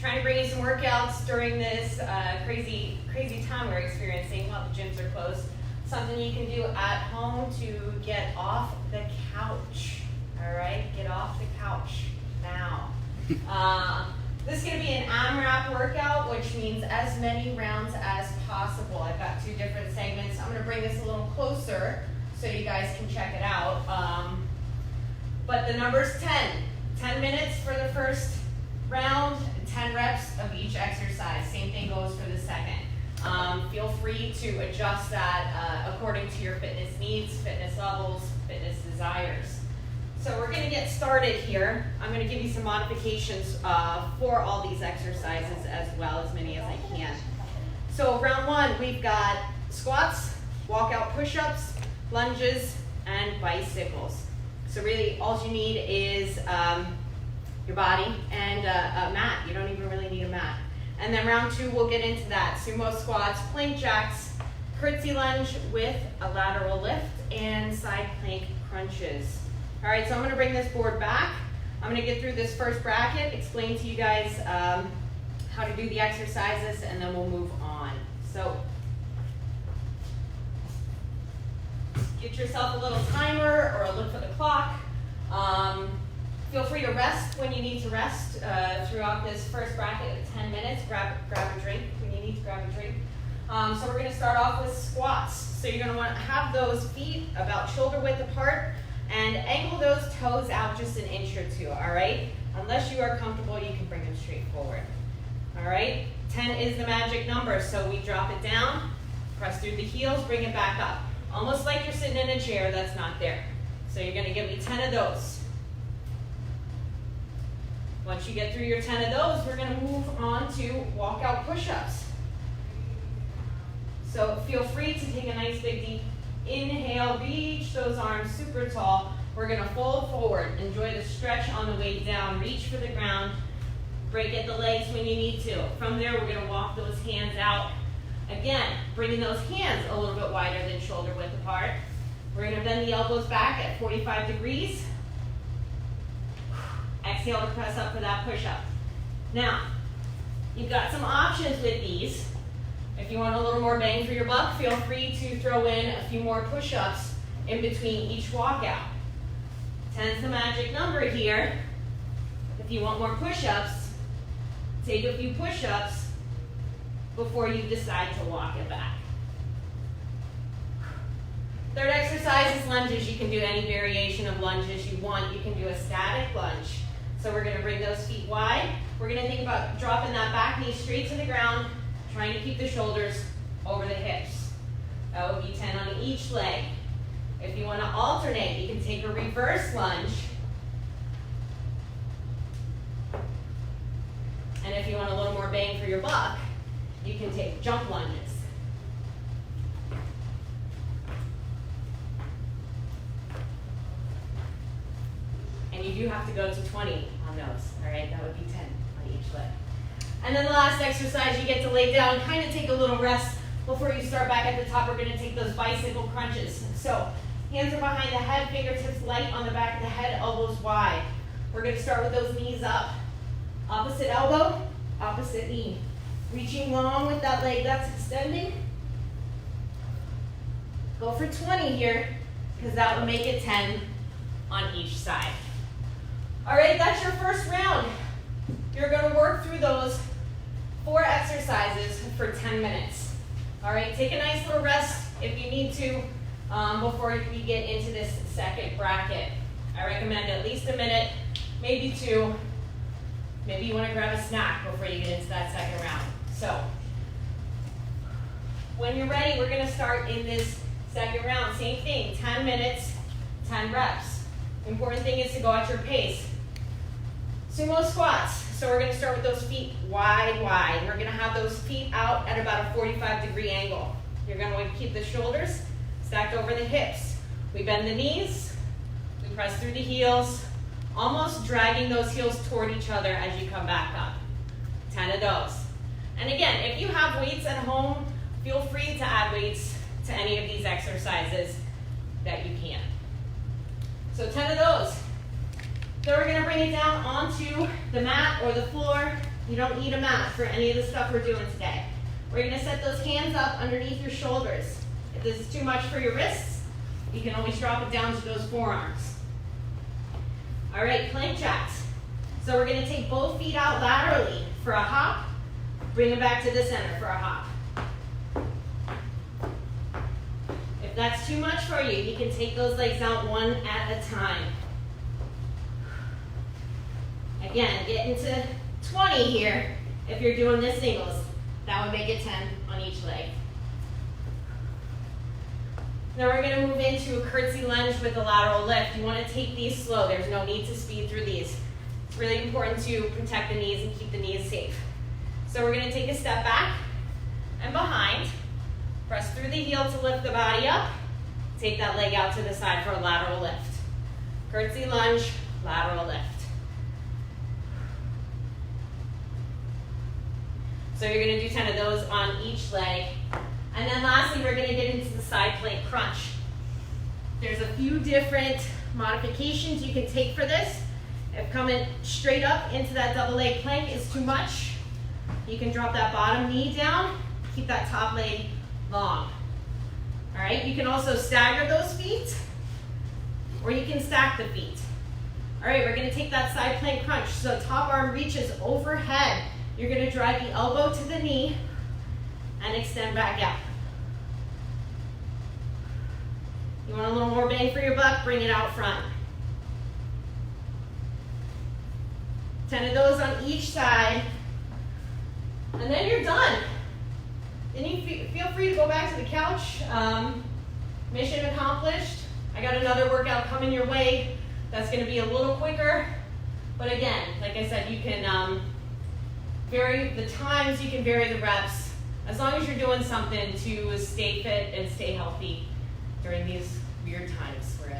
trying to bring you some workouts during this crazy time we're experiencing while the gyms are closed. Something you can do at home to get off the couch. All right, get off the couch now. This is going to be an AMRAP workout, which means as many rounds as possible. I've got 2 different segments. I'm going to bring this a little closer so you guys can check it out. But the number's 10. 10 minutes for the first round, 10 reps of each exercise. Same thing goes for the second. Feel free to adjust that according to your fitness needs, fitness levels, fitness desires. So we're going to get started here. I'm going to give you some modifications for all these exercises as well, as many as I can. So round 1, we've got squats, walkout push-ups, lunges, and bicycles. So really all you need is your body and a mat. You don't even really need a mat. And then round 2, we'll get into that. Sumo squats, plank jacks, curtsy lunge with a lateral lift, and side plank crunches. All right, so I'm gonna bring this board back. I'm gonna get through this first bracket, explain to you guys how to do the exercises, and then we'll move on. So get yourself a little timer or a look for the clock. Feel free to rest when you need to rest throughout this first bracket of 10 minutes. Grab a drink when you need to grab a drink. So we're gonna start off with squats. So you're gonna wanna have those feet about shoulder width apart and angle those toes out just an inch or 2, all right? Unless you are comfortable, you can bring them straight forward. All right, 10 is the magic number, so we drop it down, press through the heels, bring it back up. Almost like you're sitting in a chair that's not there. So you're gonna give me 10 of those. Once you get through your 10 of those, we're gonna move on to walkout push-ups. So feel free to take a nice big deep inhale, reach those arms super tall. We're gonna fold forward. Enjoy the stretch on the way down. Reach for the ground. Break at the legs when you need to. From there, we're gonna walk those hands out. Again, bringing those hands a little bit wider than shoulder width apart. We're gonna bend the elbows back at 45 degrees. Exhale to press up for that push-up. Now, you've got some options with these. If you want a little more bang for your buck, feel free to throw in a few more push-ups in between each walkout. 10's the magic number here. If you want more push-ups, take a few push-ups before you decide to walk it back. Third exercise is lunges. You can do any variation of lunges you want. You can do a static lunge. So we're gonna bring those feet wide. We're gonna think about dropping that back knee straight to the ground, trying to keep the shoulders over the hips. That would be 10 on each leg. If you wanna alternate, you can take a reverse lunge. And if you want a little more bang for your buck, you can take jump lunges. And you do have to go to 20 on those, all right? That would be 10 on each leg. And then the last exercise, you get to lay down, kind of take a little rest before you start back at the top. We're gonna take those bicycle crunches. So hands are behind the head, fingertips light on the back of the head, elbows wide. We're gonna start with those knees up. Opposite elbow, opposite knee. Reaching long with that leg that's extending. Go for 20 here, because that will make it 10 on each side. All right, that's your first round. You're gonna work through those 4 exercises for 10 minutes. All right, take a nice little rest if you need to before we get into this second bracket. I recommend at least a minute, maybe 2. Maybe you wanna grab a snack before you get into that second round. So, when you're ready, we're gonna start in this second round. Same thing, 10 minutes, 10 reps. Important thing is to go at your pace. Sumo squats. So we're gonna start with those feet wide. We're gonna have those feet out at about a 45-degree angle. You're gonna want to keep the shoulders stacked over the hips. We bend the knees, we press through the heels, almost dragging those heels toward each other as you come back up. 10 of those. And again, if you have weights at home, feel free to add weights to any of these exercises that you can. So 10 of those. Then we're gonna bring it down onto the mat or the floor. You don't need a mat for any of the stuff we're doing today. We're gonna set those hands up underneath your shoulders. If this is too much for your wrists, you can always drop it down to those forearms. All right, plank jacks. So we're gonna take both feet out laterally for a hop, bring them back to the center for a hop. If that's too much for you, you can take those legs out one at a time. Again, get into 20 here if you're doing this singles. That would make it 10 on each leg. Now we're going to move into a curtsy lunge with a lateral lift. You want to take these slow. There's no need to speed through these. It's really important to protect the knees and keep the knees safe. So we're going to take a step back and behind. Press through the heel to lift the body up. Take that leg out to the side for a lateral lift. Curtsy lunge, lateral lift. So you're going to do 10 of those on each leg. And then lastly, we're going to get into the side plank crunch. There's a few different modifications you can take for this. If coming straight up into that double leg plank is too much, you can drop that bottom knee down, keep that top leg long. All right, you can also stagger those feet, or you can stack the feet. All right, we're going to take that side plank crunch. So top arm reaches overhead. You're going to drive the elbow to the knee and extend back out. You want a little more bang for your buck, bring it out front. 10 of those on each side, and then you're done. Then you feel free to go back to the couch. Mission accomplished. I got another workout coming your way that's going to be a little quicker, but again, like I said, you can vary the times, you can vary the reps, as long as you're doing something to stay fit and stay healthy during these weird times we're in.